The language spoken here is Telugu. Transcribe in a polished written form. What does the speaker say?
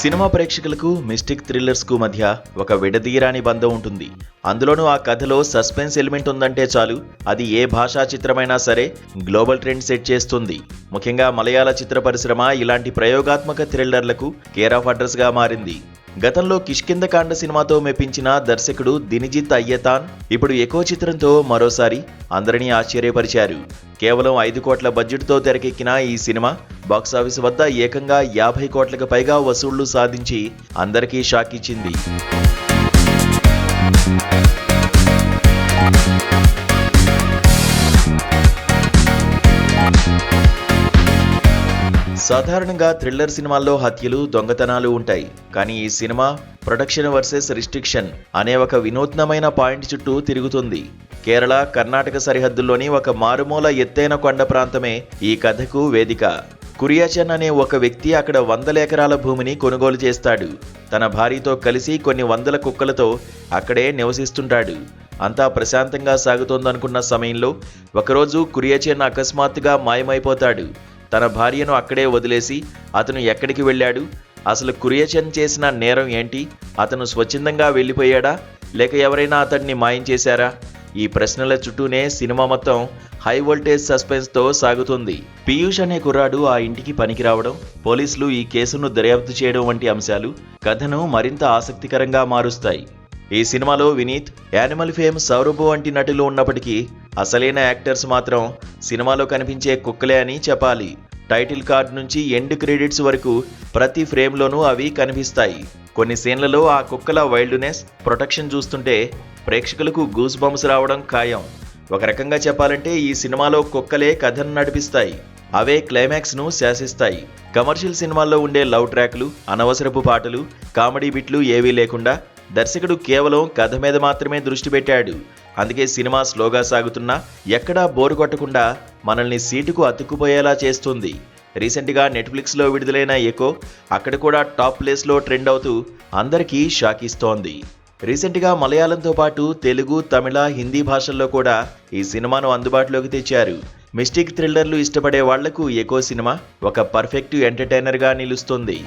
సినిమా ప్రేక్షకులకు మిస్టిక్ థ్రిల్లర్స్కు మధ్య ఒక విడదీయరాని బంధం ఉంటుంది. అందులోనూ ఆ కథలో సస్పెన్స్ ఎలిమెంట్ ఉందంటే చాలు, అది ఏ భాషా చిత్రమైనా సరే గ్లోబల్ ట్రెండ్ సెట్ చేస్తుంది. ముఖ్యంగా మలయాళ చిత్ర పరిశ్రమ ఇలాంటి ప్రయోగాత్మక థ్రిల్లర్లకు కేర్ ఆఫ్ అడ్రస్గా మారింది. గతంలో కిష్కింధకాండ సినిమాతో మెప్పించిన దర్శకుడు దినిజిత్ అయ్యతాన్ ఇప్పుడు ఎకో చిత్రంతో మరోసారి అందరినీ ఆశ్చర్యపరిచారు. కేవలం 5 కోట్ల బడ్జెట్తో తెరకెక్కిన ఈ సినిమా బాక్సాఫీస్ వద్ద ఏకంగా 50 కోట్లకు పైగా వసూళ్లు సాధించి అందరికీ షాక్ ఇచ్చింది. సాధారణంగా థ్రిల్లర్ సినిమాల్లో హత్యలు, దొంగతనాలు ఉంటాయి. కానీ ఈ సినిమా ప్రొటెక్షన్ వర్సెస్ రిస్ట్రిక్షన్ అనే ఒక వినూత్నమైన పాయింట్ చుట్టూ తిరుగుతుంది. కేరళ, కర్ణాటక సరిహద్దుల్లోని ఒక మారుమూల ఎత్తైన కొండ ప్రాంతమే ఈ కథకు వేదిక. కురియాచన్ అనే ఒక వ్యక్తి అక్కడ 100 ఎకరాల భూమిని కొనుగోలు చేస్తాడు. తన భార్యతో కలిసి కొన్ని వందల కుక్కలతో అక్కడే నివసిస్తుంటాడు. అంతా ప్రశాంతంగా సాగుతోందనుకున్న సమయంలో ఒకరోజు కురియాచన్ అకస్మాత్తుగా మాయమైపోతాడు. తన భార్యను అక్కడే వదిలేసి అతను ఎక్కడికి వెళ్ళాడు? అసలు కురియాచన్ చేసిన నేరం ఏంటి? అతను స్వచ్ఛందంగా వెళ్ళిపోయాడా, లేక ఎవరైనా అతన్ని మాయం చేశారా? ఈ ప్రశ్నల చుట్టూనే సినిమా మొత్తం హై వోల్టేజ్ సస్పెన్స్తో సాగుతుంది. పీయూష్ అనే కుర్రాడు ఆ ఇంటికి పనికి రావడం, పోలీసులు ఈ కేసును దర్యాప్తు చేయడం వంటి అంశాలు కథను మరింత ఆసక్తికరంగా మారుస్తాయి. ఈ సినిమాలో వినీత్, యానిమల్ ఫేమ్ సౌరభ్ వంటి నటులు ఉన్నప్పటికీ అసలైన యాక్టర్స్ మాత్రం సినిమాలో కనిపించే కుక్కలే అని చెప్పాలి. టైటిల్ కార్డ్ నుంచి ఎండ్ క్రెడిట్స్ వరకు ప్రతి ఫ్రేమ్లోనూ అవి కనిపిస్తాయి. కొన్ని సీన్లలో ఆ కుక్కల వైల్డ్నెస్, ప్రొటెక్షన్ చూస్తుంటే ప్రేక్షకులకు గూస్ బంప్స్ రావడం ఖాయం. ఒక రకంగా చెప్పాలంటే ఈ సినిమాలో కుక్కలే కథను నడిపిస్తాయి. అవే క్లైమాక్స్ను శాసిస్తాయి. కమర్షియల్ సినిమాల్లో ఉండే లవ్ ట్రాక్లు, అనవసరపు పాటలు, కామెడీ బిట్లు ఏవీ లేకుండా దర్శకుడు కేవలం కథ మీద మాత్రమే దృష్టి పెట్టాడు. అందుకే సినిమా స్లోగా సాగుతున్నా ఎక్కడా బోరు కొట్టకుండా మనల్ని సీటుకు అతుక్కుపోయేలా చేస్తుంది. రీసెంట్గా నెట్ఫ్లిక్స్లో విడుదలైన ఎకో అక్కడ కూడా టాప్ ప్లేస్లో ట్రెండ్ అవుతూ అందరికీ షాక్ ఇస్తోంది. రీసెంట్గా మలయాళంతో పాటు తెలుగు, తమిళ, హిందీ భాషల్లో కూడా ఈ సినిమాను అందుబాటులోకి తెచ్చారు. మిస్టిక్ థ్రిల్లర్లు ఇష్టపడే వాళ్లకు ఎకో సినిమా ఒక పర్ఫెక్ట్ ఎంటర్టైనర్గా నిలుస్తుంది.